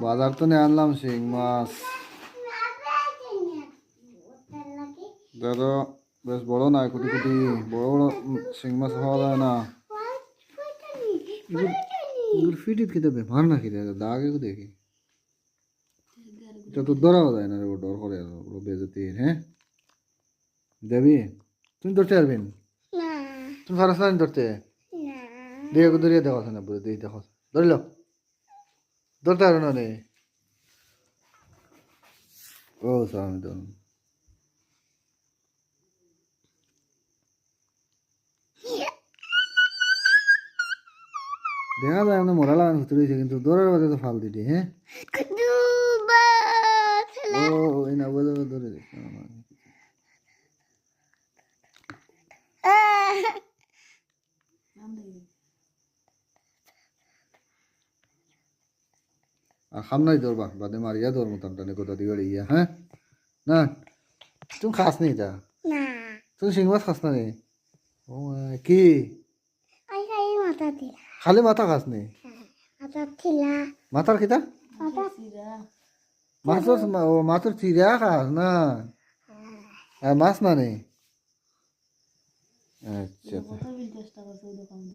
বাজার তো নিয়ে আনলাম শিং মাছ। দাদা বেশ বড় না, কুটি কুটি বড় বড় শিং মাছ খাওয়া যায় না। এগুলো ফিটিত খেতে ভার না খেতে দাগ এগুলো দেখি। এটা তো ধরাও যায় না রে, ডর করে ওগুলো বেজতি। হ্যাঁ দেবী তুমি ধরতে পারবেন? তুমি পারছ না ধরতে? দিয়ে ধরিয়ে দেখো না বুঝে দিয়ে দেখো, ধরিল ধরতে পারো না রে। ও স্বামী তো দেখা যায় আমরা মরা লাগানো হতে রয়েছে, কিন্তু দৌড়ার বাজে তো ফাল দিটি। হ্যাঁ ও ওই না বোঝা ধরে দিচ্ছে। আর সামনাই ধরবা বাদে মারিয়া ধর মতন টানে কোথা দিয়ে ইয়া। হ্যাঁ না তুমি খাস নি তা? তুমি শিং মাছ খাস না রে? ও কি খালি মাথা খাস নি? মাথার খিতা মাছের মাছের চিরা খাস না? আর মাছ না নেই? আচ্ছা